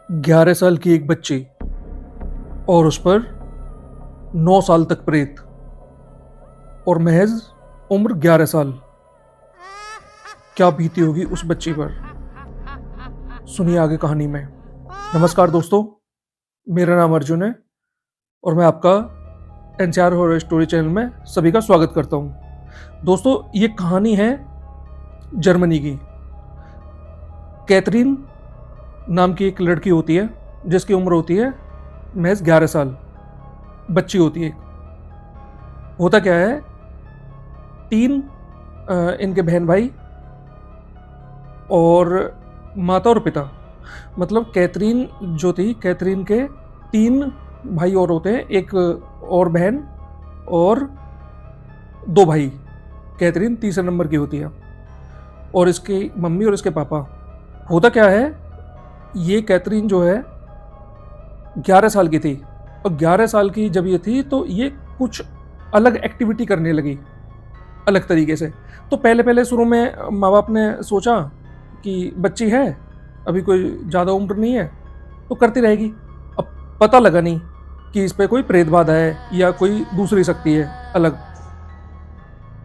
11 साल की एक बच्ची और उस पर 9 साल तक प्रेत और महज उम्र 11 साल। क्या बीती होगी उस बच्ची पर, सुनिए आगे कहानी में। नमस्कार दोस्तों, मेरा नाम अर्जुन है और मैं आपका एनसीआर हॉरर स्टोरी चैनल में सभी का स्वागत करता हूँ। दोस्तों, ये कहानी है जर्मनी की। कैथरीन नाम की एक लड़की होती है जिसकी उम्र होती है महज 11 साल। बच्ची होती है। होता क्या है, तीन इनके बहन भाई और माता और पिता, मतलब कैथरीन जो थी, कैथरीन के 3 भाई और होते हैं, एक और बहन और 2 भाई। कैथरीन तीसरे नंबर की होती है और इसकी मम्मी और इसके पापा। होता क्या है, ये कैथरीन जो है 11 साल की थी और 11 साल की जब ये थी तो ये कुछ अलग एक्टिविटी करने लगी, अलग तरीके से। तो पहले पहले शुरू में माँ बाप ने सोचा कि बच्ची है, अभी कोई ज़्यादा उम्र नहीं है तो करती रहेगी। अब पता लगा नहीं कि इस पर कोई प्रेत बाधा है या कोई दूसरी शक्ति है अलग,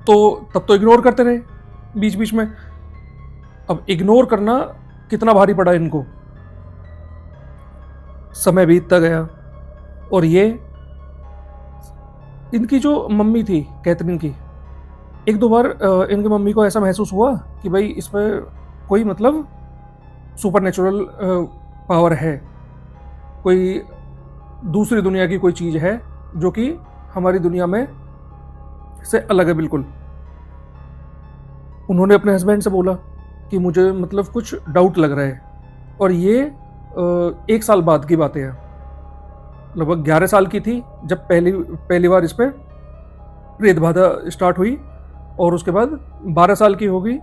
तो तब तो इग्नोर करते रहे बीच बीच में। अब इग्नोर करना कितना भारी पड़ा इनको। समय बीतता गया और ये इनकी जो मम्मी थी कैथरीन की, एक दो बार इनकी मम्मी को ऐसा महसूस हुआ कि भाई इस पर कोई मतलब सुपर नेचुरल पावर है, कोई दूसरी दुनिया की कोई चीज़ है जो कि हमारी दुनिया में से अलग है बिल्कुल। उन्होंने अपने हस्बैंड से बोला कि मुझे मतलब कुछ डाउट लग रहा है। और ये 1 साल बाद की बातें हैं, लगभग 11 साल की थी जब पहली बार इस पर प्रेत बाधा स्टार्ट हुई और उसके बाद 12 साल की हो गई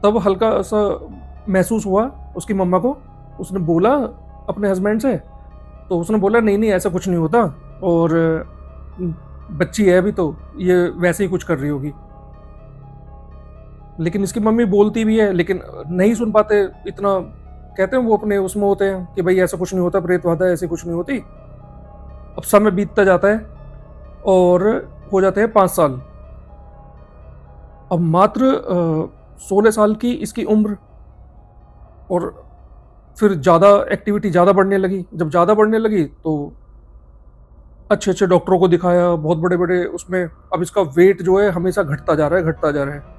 तब हल्का सा महसूस हुआ उसकी मम्मा को। उसने बोला अपने हस्बैंड से, तो उसने बोला नहीं नहीं ऐसा कुछ नहीं होता और बच्ची है अभी, तो ये वैसे ही कुछ कर रही होगी। लेकिन इसकी मम्मी बोलती भी है लेकिन नहीं सुन पाते इतना। कहते हैं वो अपने उसमें होते हैं कि भाई ऐसा कुछ नहीं होता, प्रेत बाधा ऐसी कुछ नहीं होती। अब समय बीतता जाता है और हो जाते हैं 5 साल। अब मात्र 16 साल की इसकी उम्र और फिर ज़्यादा एक्टिविटी ज़्यादा बढ़ने लगी। जब ज़्यादा बढ़ने लगी तो अच्छे अच्छे डॉक्टरों को दिखाया, बहुत बड़े बड़े उसमें। अब इसका वेट जो है हमेशा घटता जा रहा है, घटता जा रहा है।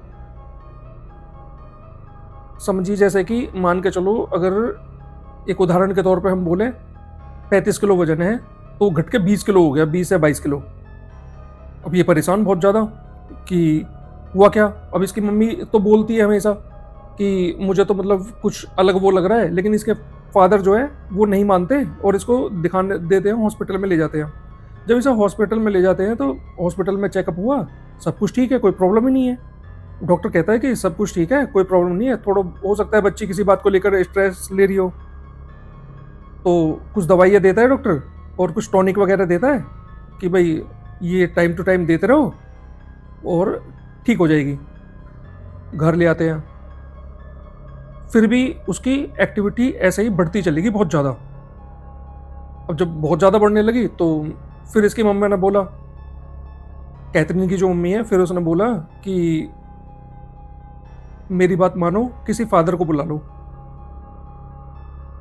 समझिए जैसे कि मान के चलो, अगर एक उदाहरण के तौर पे हम बोले 35 किलो वजन है तो घट के 20 किलो हो गया, 20 या 22 किलो। अब ये परेशान बहुत ज़्यादा कि हुआ क्या। अब इसकी मम्मी तो बोलती है हमेशा कि मुझे तो मतलब कुछ अलग वो लग रहा है, लेकिन इसके फादर जो है वो नहीं मानते और इसको दिखाने देते हैं, हॉस्पिटल में ले जाते हैं। जब इसे हॉस्पिटल में ले जाते हैं तो हॉस्पिटल में चेकअप हुआ, सब कुछ ठीक है, कोई प्रॉब्लम ही नहीं है। डॉक्टर कहता है कि सब कुछ ठीक है, कोई प्रॉब्लम नहीं है, थोड़ा हो सकता है बच्ची किसी बात को लेकर स्ट्रेस ले रही हो। तो कुछ दवाइयाँ देता है डॉक्टर और कुछ टॉनिक वगैरह देता है कि भाई ये टाइम टू टाइम देते रहो और ठीक हो जाएगी। घर ले आते हैं, फिर भी उसकी एक्टिविटी ऐसे ही बढ़ती चलेगी बहुत ज़्यादा। अब जब बहुत ज़्यादा बढ़ने लगी तो फिर इसकी मम्मी ने बोला, कैथरीन की जो मम्मी है, फिर उसने बोला कि मेरी बात मानो, किसी फादर को बुला लो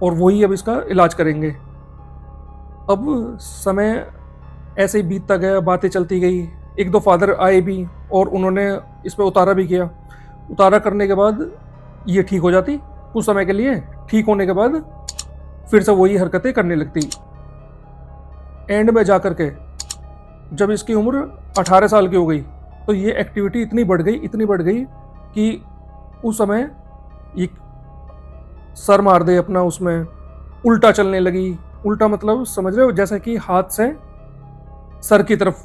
और वही अब इसका इलाज करेंगे। अब समय ऐसे ही बीतता गया, बातें चलती गई। 1-2 फादर आए भी और उन्होंने इस पर उतारा भी किया। उतारा करने के बाद ये ठीक हो जाती कुछ समय के लिए। ठीक होने के बाद फिर से वही हरकतें करने लगती। एंड में जा कर के जब इसकी उम्र 18 साल की हो गई तो ये एक्टिविटी इतनी बढ़ गई, इतनी बढ़ गई कि उस समय ये सर मार दे अपना, उसमें उल्टा चलने लगी। उल्टा मतलब समझ रहे हो, जैसे कि हाथ से सर की तरफ,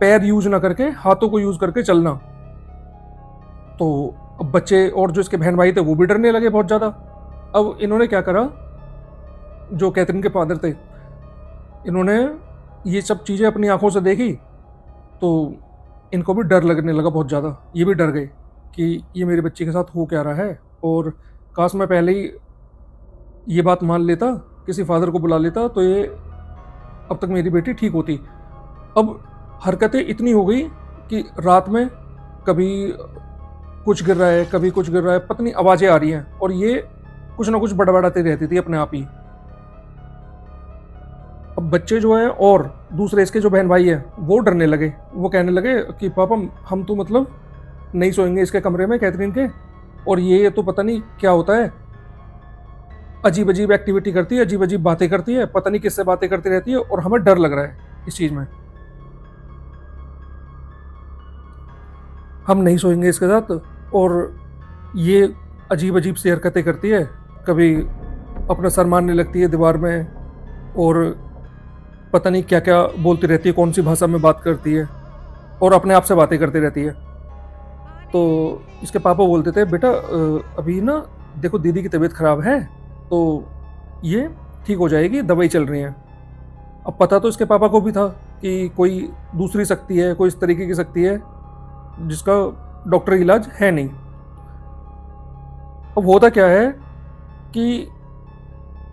पैर यूज ना करके हाथों को यूज करके चलना। तो अब बच्चे और जो इसके बहन भाई थे वो भी डरने लगे बहुत ज़्यादा। अब इन्होंने क्या करा, जो कैथरीन के फादर थे, इन्होंने ये सब चीज़ें अपनी आंखों से देखी तो इनको भी डर लगने लगा बहुत ज़्यादा। ये भी डर गए कि ये मेरी बच्ची के साथ हो क्या रहा है और काश मैं पहले ही ये बात मान लेता, किसी फादर को बुला लेता, तो ये अब तक मेरी बेटी ठीक होती। अब हरकतें इतनी हो गई कि रात में कभी कुछ गिर रहा है, कभी कुछ गिर रहा है, पता नहीं आवाज़ें आ रही हैं, और ये कुछ ना कुछ बड़बड़ाती रहती थी अपने आप ही। अब बच्चे जो है और दूसरे इसके जो बहन भाई है वो डरने लगे। वो कहने लगे कि पापा हम तो मतलब नहीं सोएंगे इसके कमरे में कैथरीन के, और ये तो पता नहीं क्या होता है, अजीब अजीब एक्टिविटी करती है, अजीब अजीब बातें करती है, पता नहीं किससे बातें करती रहती है, और हमें डर लग रहा है इस चीज़ में। हम नहीं सोएंगे इसके साथ, और ये अजीब अजीब सी हरकतें करती है, कभी अपना सर मारने लगती है दीवार में, और पता नहीं क्या क्या बोलती रहती है, कौन सी भाषा में बात करती है, और अपने आप से बातें करती रहती है। तो इसके पापा बोलते थे बेटा अभी ना देखो दीदी की तबीयत ख़राब है, तो ये ठीक हो जाएगी, दवाई चल रही है। अब पता तो इसके पापा को भी था कि कोई दूसरी शक्ति है, कोई इस तरीके की शक्ति है जिसका डॉक्टर इलाज है नहीं। अब होता क्या है कि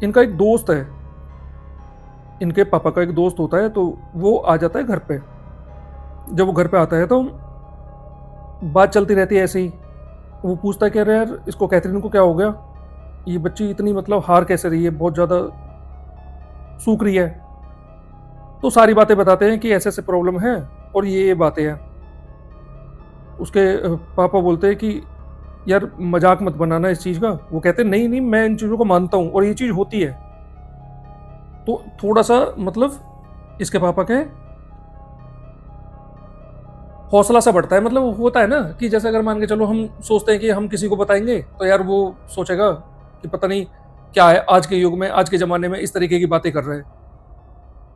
इनका एक दोस्त है, इनके पापा का एक दोस्त होता है, तो वो आ जाता है घर पे। जब वो घर पे आता है तो बात चलती रहती है ऐसे ही। वो पूछता है कि अरे यार इसको कैथरीन को क्या हो गया, ये बच्ची इतनी मतलब हार कैसे रही है, बहुत ज़्यादा सूख रही है। तो सारी बातें बताते हैं कि ऐसे ऐसे प्रॉब्लम है और ये बातें हैं। उसके पापा बोलते हैं कि यार मजाक मत बनाना इस चीज़ का। वो कहते हैं नहीं नहीं मैं इन चीज़ों को मानता हूँ और ये चीज़ होती है। तो थोड़ा सा मतलब इसके पापा के हौसला सा बढ़ता है। मतलब होता है ना कि जैसे अगर मान के चलो हम सोचते हैं कि हम किसी को बताएंगे तो यार वो सोचेगा कि पता नहीं क्या है, आज के युग में, आज के ज़माने में इस तरीके की बातें कर रहे हैं,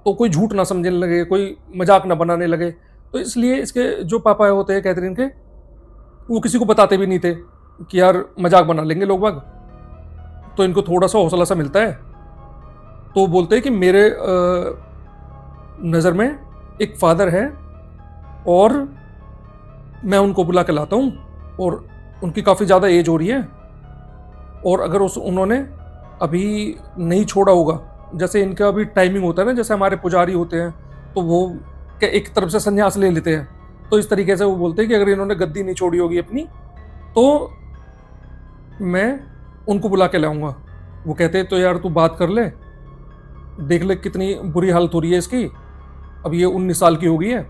तो कोई झूठ ना समझने लगे, कोई मजाक ना बनाने लगे। तो इसलिए इसके जो पापा होते हैं कैथरीन के, वो किसी को बताते भी नहीं थे कि यार मजाक बना लेंगे लोग बाग। तो इनको थोड़ा सा हौसला सा मिलता है। तो वो बोलते हैं कि मेरे नज़र में एक फादर है और मैं उनको बुला के लाता हूँ, और उनकी काफ़ी ज़्यादा एज हो रही है, और अगर उन्होंने अभी नहीं छोड़ा होगा, जैसे इनका अभी टाइमिंग होता है ना, जैसे हमारे पुजारी होते हैं तो वो एक तरफ से संन्यास ले लेते हैं, तो इस तरीके से वो बोलते हैं कि अगर इन्होंने गद्दी नहीं छोड़ी होगी अपनी तो मैं उनको बुला के लाऊंगा। वो कहते हैं तो यार तू बात कर ले, देख ले कितनी बुरी हालत हो रही है इसकी, अब ये 19 साल की हो गई है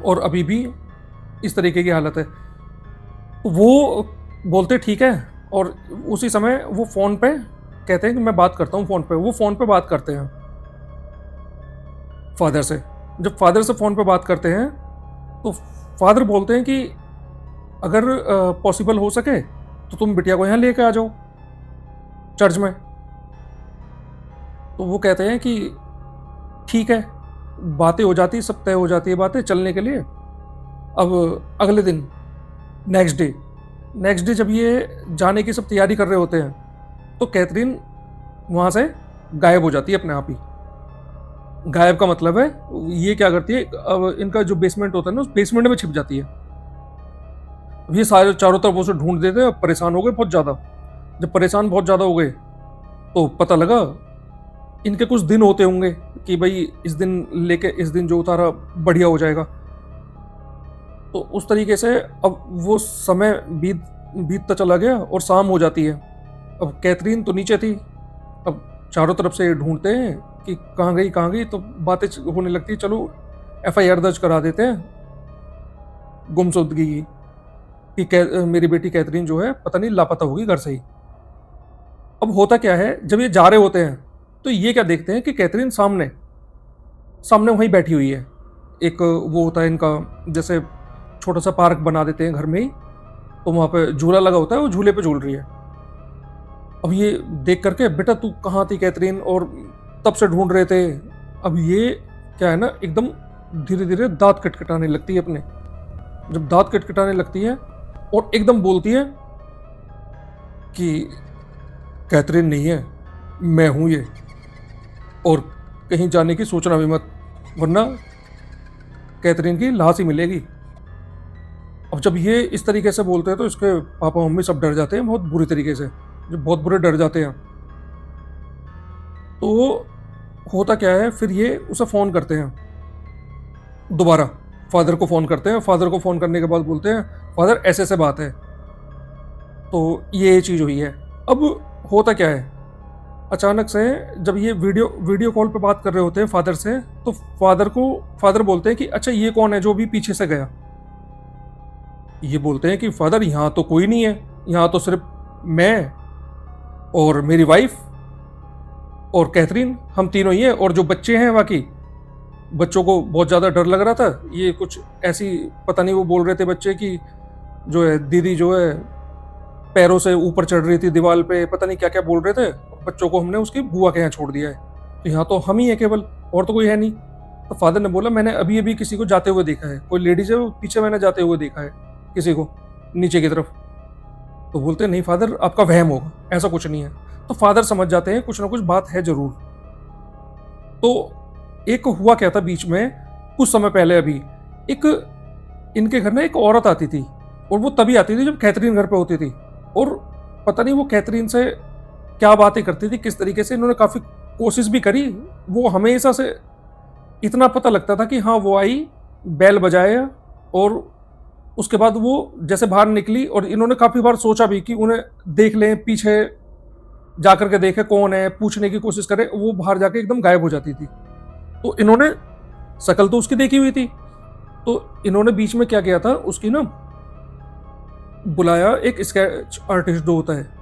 और अभी भी इस तरीके की हालत है। वो बोलते ठीक है, और उसी समय वो फ़ोन पे कहते हैं कि मैं बात करता हूँ फ़ोन पे। वो फ़ोन पे बात करते हैं फादर से। जब फादर से फ़ोन पे बात करते हैं तो फादर बोलते हैं कि अगर पॉसिबल हो सके तो तुम बिटिया को यहाँ लेके आ जाओ चर्च में। तो वो कहते हैं कि ठीक है, बातें हो जाती, सब तय हो जाती है बातें चलने के लिए। अब अगले दिन नेक्स्ट डे जब ये जाने की सब तैयारी कर रहे होते हैं तो कैथरीन वहाँ से गायब हो जाती है अपने आप ही। गायब का मतलब है ये क्या करती है, अब इनका जो बेसमेंट होता है ना उस बेसमेंट में छिप जाती है। अब ये सारे चारों तरफ उसे ढूंढ देते हैं, परेशान हो गए बहुत ज़्यादा। जब परेशान बहुत ज़्यादा हो गए तो पता लगा इनके कुछ दिन होते होंगे कि भाई इस दिन लेके इस दिन जो उतारा बढ़िया हो जाएगा। तो उस तरीके से अब वो समय बीतता चला गया और शाम हो जाती है। अब कैथरीन तो नीचे थी, अब चारों तरफ से ढूंढते हैं कि कहाँ गई, तो बातें होने लगती है, चलो FIR दर्ज करा देते हैं गुमशुदगी की कि मेरी बेटी कैथरीन जो है पता नहीं लापता होगी घर से ही। अब होता क्या है, जब ये जा रहे होते हैं तो ये क्या देखते हैं कि कैथरीन सामने वहीं बैठी हुई है। एक वो होता है इनका, जैसे छोटा सा पार्क बना देते हैं घर में ही, तो वहाँ पे झूला लगा होता है, वो झूले पे झूल रही है। अब ये देख करके बेटा तू कहाँ थी कैथरीन, और तब से ढूंढ रहे थे। अब ये क्या है ना, एकदम धीरे धीरे दांत कटकटाने लगती है अपने। जब दांत कटकटाने लगती है और एकदम बोलती है कि कैथरीन नहीं है, मैं हूँ ये, और कहीं जाने की सोचना भी मत, वरना कैथरीन की लाश ही मिलेगी। अब जब ये इस तरीके से बोलते हैं तो इसके पापा मम्मी सब डर जाते हैं बहुत बुरी तरीके से, जो बहुत बुरे डर जाते हैं। तो होता क्या है, फिर ये उसे फ़ोन करते हैं दोबारा, फादर को फ़ोन करते हैं। फादर को फ़ोन करने के बाद बोलते हैं, फादर ऐसे ऐसे बात है, तो ये चीज़ हुई है। अब होता क्या है, अचानक से जब ये वीडियो वीडियो कॉल पे बात कर रहे होते हैं फादर से, तो फादर बोलते हैं कि अच्छा ये कौन है जो भी पीछे से गया। ये बोलते हैं कि फादर यहाँ तो कोई नहीं है, यहाँ तो सिर्फ मैं और मेरी वाइफ और कैथरीन, हम तीनों ही हैं, और जो बच्चे हैं बाकी बच्चों को बहुत ज़्यादा डर लग रहा था। ये कुछ ऐसी पता नहीं, वो बोल रहे थे बच्चे कि जो है दीदी जो है पैरों से ऊपर चढ़ रही थी दीवार पे, पता नहीं क्या क्या बोल रहे थे। बच्चों को हमने उसकी बुआ के यहाँ छोड़ दिया है, तो यहाँ तो हम ही है केवल, और तो कोई है नहीं। तो फादर ने बोला मैंने अभी अभी किसी को जाते हुए देखा है, कोई लेडीज है वो पीछे मैंने जाते हुए देखा है किसी को नीचे की तरफ। तो बोलते हैं नहीं फादर आपका वहम होगा, ऐसा कुछ नहीं है। तो फादर समझ जाते हैं कुछ ना कुछ बात है जरूर। तो एक हुआ क्या था बीच में, कुछ समय पहले अभी एक इनके घर में एक औरत आती थी, और वो तभी आती थी जब कैथरीन घर पे होती थी। और पता नहीं वो कैथरीन से क्या बातें करती थी, किस तरीके से, इन्होंने काफ़ी कोशिश भी करी। वो हमेशा से इतना पता लगता था कि हाँ वो आई, बैल बजाया, और उसके बाद वो जैसे बाहर निकली। और इन्होंने काफ़ी बार सोचा भी कि उन्हें देख लें, पीछे जा करके देखे कौन है, पूछने की कोशिश करें, वो बाहर जाके एकदम गायब हो जाती थी। तो इन्होंने शक्ल तो उसकी देखी हुई थी, तो इन्होंने बीच में क्या किया था, उसकी ना बुलाया एक स्केच आर्टिस्ट जो होता है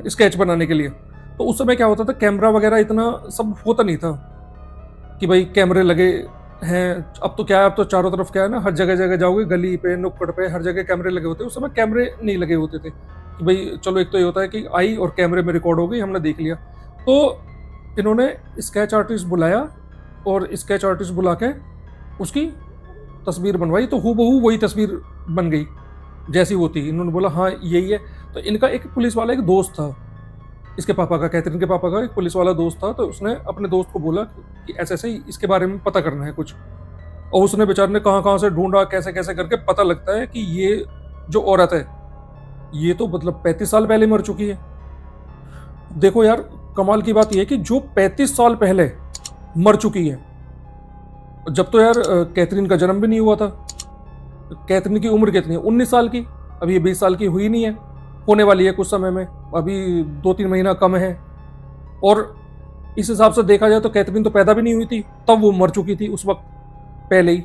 स्केच बनाने के लिए। तो उस समय क्या होता था, कैमरा वगैरह इतना सब होता नहीं था कि भाई कैमरे लगे हैं। अब तो क्या है, अब तो चारों तरफ क्या है ना, हर जगह जगह जाओगे, गली पे नुक्कड़ पे हर जगह कैमरे लगे होते हैं। उस समय कैमरे नहीं लगे होते थे कि भाई चलो, एक तो ये होता है कि आई और कैमरे में रिकॉर्ड हो गई, हमने देख लिया। तो इन्होंने स्केच आर्टिस्ट बुलाया, और स्केच आर्टिस्ट बुला के उसकी तस्वीर बनवाई। तो हूबहू वही तस्वीर बन गई जैसी वो थी। इन्होंने बोला हाँ यही है। तो इनका एक पुलिस वाला एक दोस्त था, इसके पापा का, कैथरीन के पापा का एक पुलिस वाला दोस्त था। तो उसने अपने दोस्त को बोला कि ऐसे ऐसे ही इसके बारे में पता करना है कुछ। और उसने बेचारे ने कहाँ कहाँ से ढूंढा, कैसे कैसे करके पता लगता है कि ये जो औरत है ये तो मतलब 35 साल पहले मर चुकी है। देखो यार, कमाल की बात यह है कि जो 35 साल पहले मर चुकी है, जब तो यार कैथरीन का जन्म भी नहीं हुआ था। कैथरीन की उम्र कितनी है, 19 साल की। अभी ये 20 साल की हुई नहीं है, होने वाली है कुछ समय में, अभी 2-3 महीना कम है। और इस हिसाब से देखा जाए तो कैथरीन तो पैदा भी नहीं हुई थी तब वो मर चुकी थी उस वक्त पहले ही।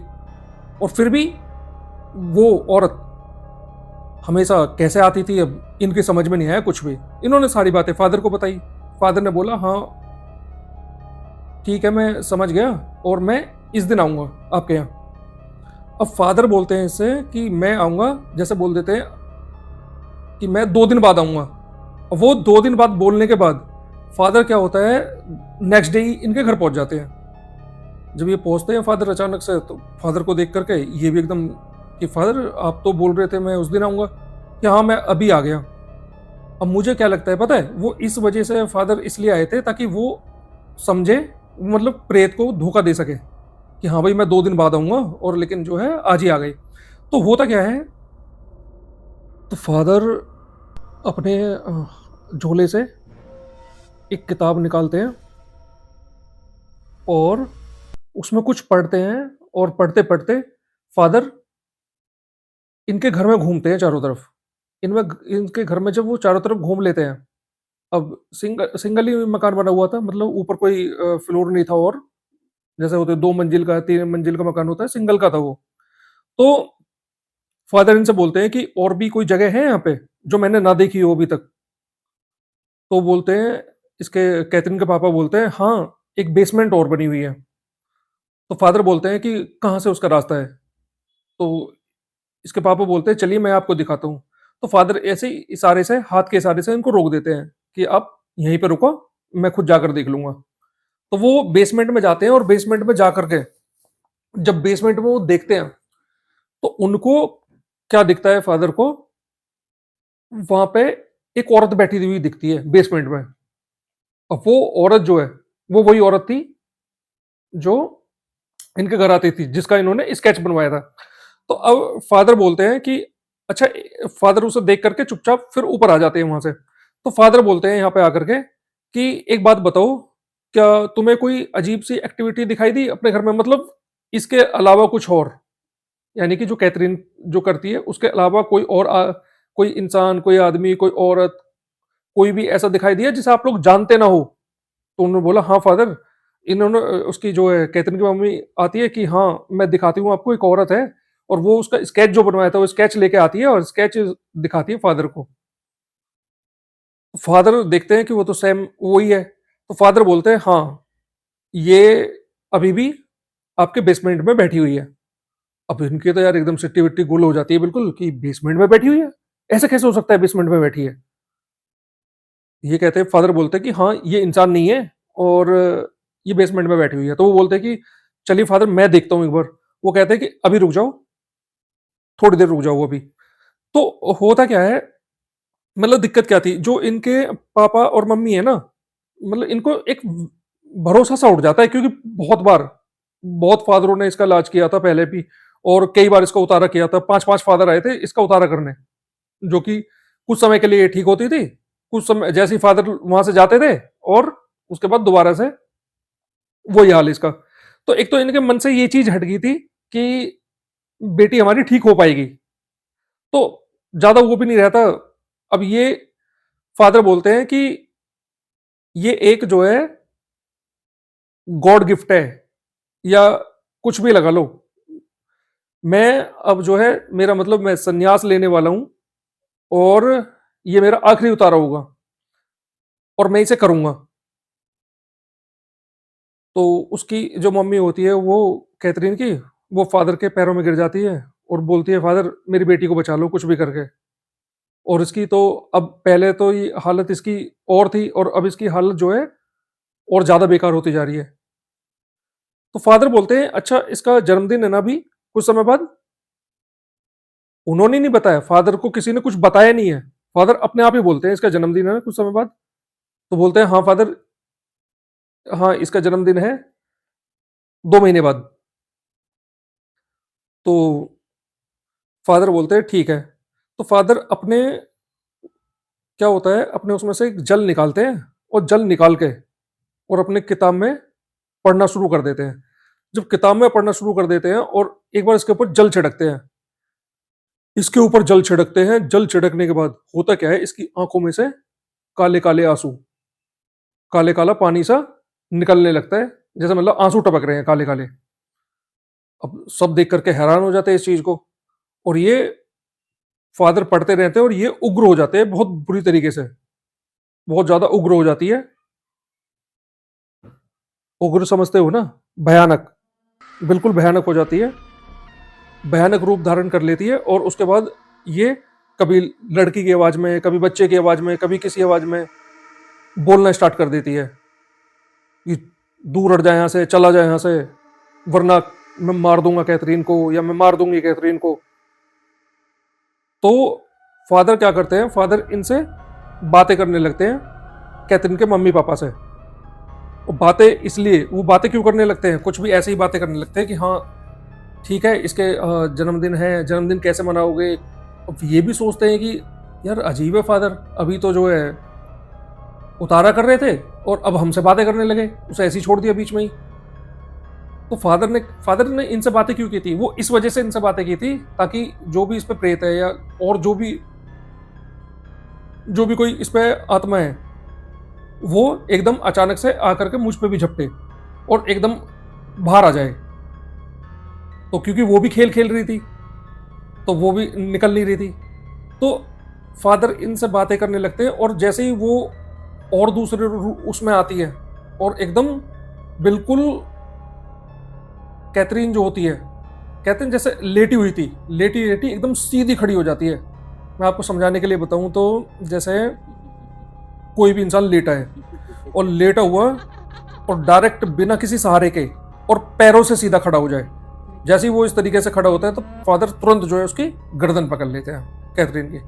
और फिर भी वो औरत हमेशा कैसे आती थी, अब इनकी समझ में नहीं आया कुछ भी। इन्होंने सारी बातें फादर को बताई। फादर ने बोला हाँ ठीक है मैं समझ गया, और मैं इस दिन आऊँगा आपके यहाँ। अब फादर बोलते हैं इससे कि मैं आऊँगा, जैसे बोल देते हैं कि मैं 2 दिन बाद आऊँगा। वो 2 दिन बाद बोलने के बाद फादर क्या होता है, नेक्स्ट डे ही इनके घर पहुँच जाते हैं। जब ये पहुँचते हैं फादर अचानक से, तो फादर को देख करके ये भी एकदम कि फादर आप तो बोल रहे थे मैं उस दिन आऊँगा, कि हाँ मैं अभी आ गया। अब मुझे क्या लगता है पता है, वो इस वजह से फादर इसलिए आए थे ताकि वो समझे, मतलब प्रेत को धोखा दे सके कि हाँ भाई मैं 2 दिन बाद आऊँगा, और लेकिन जो है आज ही आ गए। तो होता क्या है, तो फादर अपने झोले से एक किताब निकालते हैं, और उसमें कुछ पढ़ते हैं। और पढ़ते पढ़ते फादर इनके घर में घूमते हैं चारों तरफ। इनमें इनके घर में जब वो चारों तरफ घूम लेते हैं, अब सिंगल ही मकान बना हुआ था, मतलब ऊपर कोई फ्लोर नहीं था। और जैसे होते 2 मंजिल का 3 मंजिल का मकान होता है, सिंगल का था वो। तो फादर इनसे बोलते हैं कि और भी कोई जगह है यहाँ पे जो मैंने ना देखी हो अभी तक। तो बोलते हैं, इसके कैथरीन के पापा बोलते हैं हाँ एक बेसमेंट और बनी हुई है। तो फादर बोलते हैं कि कहाँ से उसका रास्ता है। तो इसके पापा बोलते हैं चलिए मैं आपको दिखाता हूँ। तो फादर ऐसे ही इशारे से, हाथ के इशारे से इनको रोक देते हैं कि आप यहीं पे रुको, मैं खुद जाकर देख लूंगा। तो वो बेसमेंट में जाते हैं, और बेसमेंट में जा करके जब बेसमेंट में वो देखते हैं, तो उनको क्या दिखता है, फादर को वहां पे एक औरत बैठी हुई दिखती है बेसमेंट में। अब वो औरत जो है, वो वही औरत थी जो इनके घर आती थी, जिसका इन्होंने स्केच बनवाया था। तो अब फादर बोलते हैं कि अच्छा, फादर उसे देख करके चुपचाप फिर ऊपर आ जाते हैं वहां से। तो फादर बोलते हैं यहाँ पे आकर के कि एक बात बताओ, क्या तुम्हें कोई अजीब सी एक्टिविटी दिखाई दी अपने घर में, मतलब इसके अलावा कुछ और? यानी कि जो कैथरीन जो करती है उसके अलावा कोई और कोई इंसान, कोई आदमी, कोई औरत, कोई भी ऐसा दिखाई दिया जिसे आप लोग जानते ना हो? तो उन्होंने बोला हाँ फादर, इन्होंने उसकी जो है कैथरीन की मम्मी आती है कि हाँ मैं दिखाती हूँ आपको, एक औरत है और वो उसका स्केच जो बनवाया था वो स्केच लेके आती है और स्केच दिखाती है फादर को। फादर देखते हैं कि वो तो सेम वही है। तो फादर बोलते हैं हाँ, ये अभी भी आपके बेसमेंट में बैठी हुई है। अब इनकी तो यार एकदम से टिविट्टी गुल हो जाती है बिल्कुल कि बेसमेंट में बैठी हुई है, ऐसे कैसे हो सकता है बेसमेंट में बैठी है? ये कहते हैं, फादर बोलते हैं कि हाँ ये इंसान नहीं है और ये बेसमेंट में बैठी हुई है। तो वो बोलते हैं कि चलिए फादर मैं देखता हूँ एक बार। वो कहते हैं कि अभी रुक जाओ, थोड़ी देर रुक जाओ अभी। तो होता क्या है, मतलब दिक्कत क्या थी, जो इनके पापा और मम्मी है ना, मतलब इनको एक भरोसा सा उठ जाता है क्योंकि बहुत फादरों ने इसका इलाज किया था पहले भी और कई बार इसका उतारा किया था। 5-5 फादर आए थे इसका उतारा करने, जो कि कुछ समय के लिए ठीक होती थी, कुछ समय जैसे ही फादर वहां से जाते थे और उसके बाद दोबारा से वही हाल इसका। तो एक तो इनके मन से ये चीज हट गई थी कि बेटी हमारी ठीक हो पाएगी, तो ज्यादा वो भी नहीं रहता। अब ये फादर बोलते हैं कि ये एक जो है गॉड गिफ्ट है या कुछ भी लगा लो, मैं अब जो है मेरा मतलब मैं संन्यास लेने वाला हूं और ये मेरा आखिरी उतारा होगा और मैं इसे करूंगा। तो उसकी जो मम्मी होती है वो कैथरीन की, वो फादर के पैरों में गिर जाती है और बोलती है फादर मेरी बेटी को बचा लो कुछ भी करके। और इसकी तो अब पहले तो ये हालत इसकी और थी और अब इसकी हालत जो है और ज्यादा बेकार होती जा रही है। तो फादर बोलते हैं अच्छा इसका जन्मदिन है ना अभी कुछ समय बाद? उन्होंने नहीं बताया, फादर को किसी ने कुछ बताया नहीं है। फादर अपने आप ही बोलते हैं इसका जन्मदिन है ना कुछ समय बाद। तो बोलते हैं हाँ फादर, हाँ इसका जन्मदिन है 2 महीने बाद। तो फादर बोलते हैं ठीक है। तो फादर अपने क्या होता है अपने उसमें से एक जल निकालते हैं और जल निकाल के और अपने किताब में पढ़ना शुरू कर देते हैं। जब किताब में पढ़ना शुरू कर देते हैं और एक बार इसके ऊपर जल छिड़कते हैं, इसके ऊपर जल छिड़कते हैं, जल छिड़कने के बाद होता क्या है, इसकी आंखों में से काले काले आंसू, काले काला पानी सा निकलने लगता है, जैसे मतलब आंसू टपक रहे हैं काले काले। अब सब देख करके हैरान हो जाते हैं इस चीज को। और ये फादर पढ़ते रहते हैं और ये उग्र हो जाते हैं बहुत बुरी तरीके से, बहुत ज्यादा उग्र हो जाती है। उग्र समझते हो ना, भयानक, बिल्कुल भयानक हो जाती है, भयानक रूप धारण कर लेती है। और उसके बाद ये कभी लड़की की आवाज में, कभी बच्चे की आवाज में, कभी किसी आवाज में बोलना स्टार्ट कर देती है कि दूर हट जाए यहाँ से, चला जाए यहाँ से, वरना मैं मार दूंगा कैथरीन को या मैं मार दूंगी कैथरीन को। तो फादर क्या करते हैं, फादर इनसे बातें करने लगते हैं कैथरीन के मम्मी पापा से। और बातें इसलिए, वो बातें क्यों करने लगते हैं, कुछ भी ऐसे ही बातें करने लगते हैं कि हाँ ठीक है इसके जन्मदिन है, जन्मदिन कैसे मनाओगे। अब ये भी सोचते हैं कि यार अजीब है फादर, अभी तो जो है उतारा कर रहे थे और अब हमसे बातें करने लगे, उसे ऐसे ही छोड़ दिया बीच में ही। तो फादर ने इनसे बातें क्यों की थी, वो इस वजह से इनसे बातें की थी ताकि जो भी इस पे प्रेत है या और जो भी कोई इस पे आत्मा है वो एकदम अचानक से आकर के मुझ पे भी झपटे और एकदम बाहर आ जाए। तो क्योंकि वो भी खेल खेल रही थी तो वो भी निकल नहीं रही थी। तो फादर इनसे बातें करने लगते हैं और जैसे ही वो और दूसरे उसमें आती है और एकदम बिल्कुल कैथरीन जो होती है, कैथरीन जैसे लेटी हुई थी, लेटी लेटी एकदम सीधी खड़ी हो जाती है। मैं आपको समझाने के लिए बताऊं तो जैसे कोई भी इंसान लेटा है और लेटा हुआ और डायरेक्ट बिना किसी सहारे के और पैरों से सीधा खड़ा हो जाए, जैसे ही वो इस तरीके से खड़ा होता है तो फादर तुरंत जो है उसकी गर्दन पकड़ लेते हैं कैथरीन की,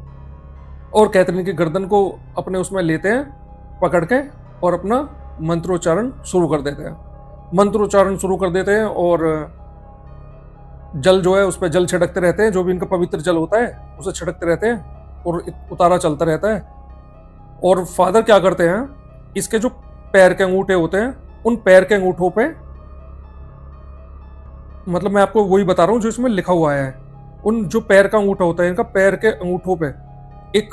और कैथरीन की गर्दन को अपने उसमें लेते हैं पकड़ के और अपना मंत्रोच्चारण शुरू कर देते हैं। मंत्रोच्चारण शुरू कर देते हैं और जल जो है उस पर जल छिड़कते रहते हैं, जो भी इनका पवित्र जल होता है उसे छिड़कते रहते हैं और उतारा चलता रहता है। और फादर क्या करते हैं, इसके जो पैर के अंगूठे होते हैं उन पैर के अंगूठों पे, मतलब मैं आपको वही बता रहा हूँ जो इसमें लिखा हुआ है, उन जो पैर का अंगूठा होता है इनका, पैर के अंगूठों पे एक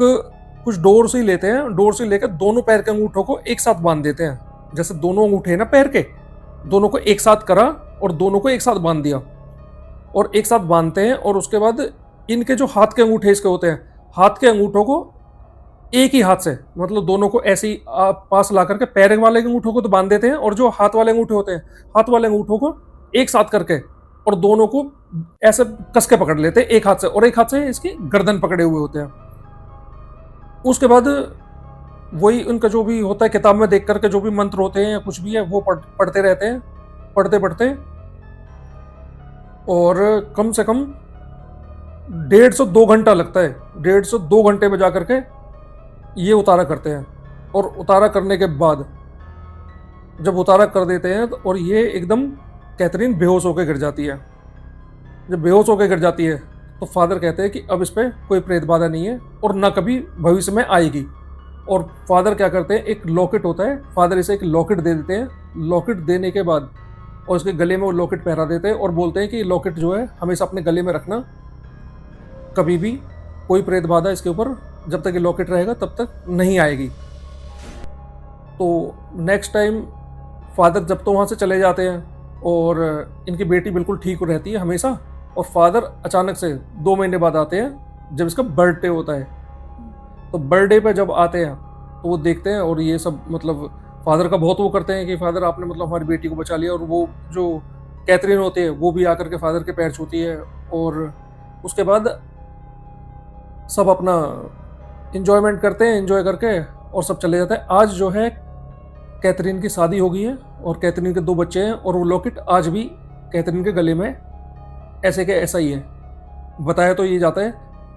कुछ डोर से ही लेते हैं, डोर से लेकर दोनों पैर के अंगूठों को एक साथ बांध देते हैं। जैसे दोनों अंगूठे हैं ना पैर के, दोनों को एक साथ करा और दोनों को एक साथ बांध दिया, और एक साथ बांधते हैं। और उसके बाद इनके जो हाथ के अंगूठे इसके होते हैं, हाथ के अंगूठों को एक ही हाथ से, मतलब दोनों को ऐसे ही पास ला करके पैर वाले अंगूठों को तो बांध देते हैं, और जो हाथ वाले अंगूठे होते हैं, हाथ वाले अंगूठों को एक साथ करके और दोनों को ऐसे कस के पकड़ लेते हैं एक हाथ से, और एक हाथ से इसकी गर्दन पकड़े हुए होते हैं। उसके बाद वही उनका जो भी होता है किताब में देख करके, जो भी मंत्र होते हैं या कुछ भी है वो पढ़ते रहते हैं, पढ़ते पढ़ते, और कम से कम 1.5 से 2 घंटा लगता है। 1.5 से 2 घंटे में जाकर के ये उतारा करते हैं। और उतारा करने के बाद जब उतारा कर देते हैं और ये एकदम कैथरीन बेहोश होकर गिर जाती है। जब बेहोश होकर गिर जाती है तो फादर कहते हैं कि अब इस पर कोई प्रेत बाधा नहीं है और ना कभी भविष्य में आएगी। और फादर क्या करते हैं, एक लॉकेट होता है, फादर इसे एक लॉकेट दे देते हैं। लॉकेट देने के बाद और उसके गले में वो लॉकेट पहरा देते हैं और बोलते हैं कि लॉकेट जो है हमेशा अपने गले में रखना, कभी भी कोई प्रेत बाधा इसके ऊपर जब तक ये लॉकेट रहेगा तब तक नहीं आएगी। तो नेक्स्ट टाइम फादर जब तो वहाँ से चले जाते हैं और इनकी बेटी बिल्कुल ठीक रहती है हमेशा, और फादर अचानक से 2 महीने बाद आते हैं जब इसका बर्थडे होता है। तो बर्थडे पे जब आते हैं तो वो देखते हैं और ये सब मतलब फादर का बहुत वो करते हैं कि फादर आपने मतलब हमारी बेटी को बचा लिया। और वो जो कैथरीन होती है वो भी आकर के फादर के पैर छूती है, और उसके बाद सब अपना इंजॉयमेंट करते हैं, इंजॉय करके और सब चले जाते हैं। आज जो है कैथरीन की शादी हो गई है और कैथरीन के 2 बच्चे हैं, और वो लॉकेट आज भी कैथरीन के गले में ऐसे के ऐसा ही है। बताया तो ये जाता है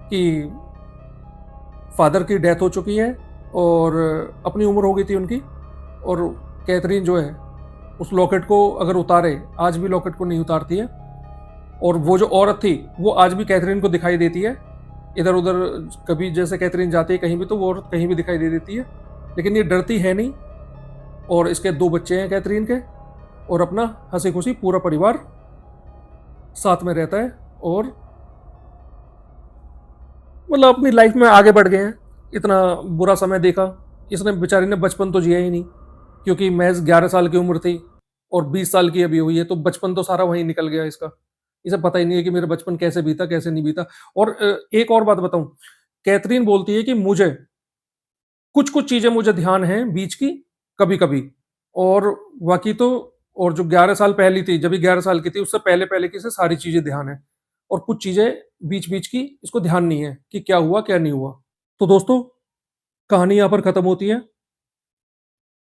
कि फादर की डेथ हो चुकी है और अपनी उम्र हो गई थी उनकी, और कैथरीन जो है उस लॉकेट को अगर उतारे, आज भी लॉकेट को नहीं उतारती है। और वो जो औरत थी वो आज भी कैथरीन को दिखाई देती है, इधर उधर कभी जैसे कैथरीन जाती है कहीं भी तो वो औरत कहीं भी दिखाई दे देती है, लेकिन ये डरती है नहीं। और इसके 2 बच्चे हैं कैथरीन के, और अपना हंसी खुशी पूरा परिवार साथ में रहता है, और मतलब अपनी लाइफ में आगे बढ़ गए हैं। इतना बुरा समय देखा, इसने बेचारी ने बचपन तो जिया ही नहीं, क्योंकि महज 11 साल की उम्र थी और 20 साल की अभी हुई है, तो बचपन तो सारा वहीं निकल गया इसका। इसे पता ही नहीं है कि मेरा बचपन कैसे बीता कैसे नहीं बीता। और एक और बात बताऊं, कैथरीन बोलती है कि मुझे कुछ कुछ चीजें मुझे ध्यान है बीच की, कभी कभी, और बाकी तो, और जो 11 साल पहली थी, जब 11 साल की थी उससे पहले पहले की से सारी चीजें ध्यान है, और कुछ चीजें बीच बीच की इसको ध्यान नहीं है कि क्या हुआ क्या नहीं हुआ। तो दोस्तों, कहानी यहाँ पर खत्म होती है।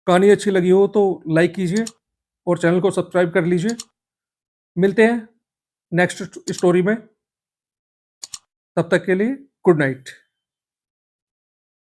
कहानी अच्छी लगी हो तो लाइक कीजिए और चैनल को सब्सक्राइब कर लीजिए। मिलते हैं नेक्स्ट स्टोरी में, तब तक के लिए गुड नाइट।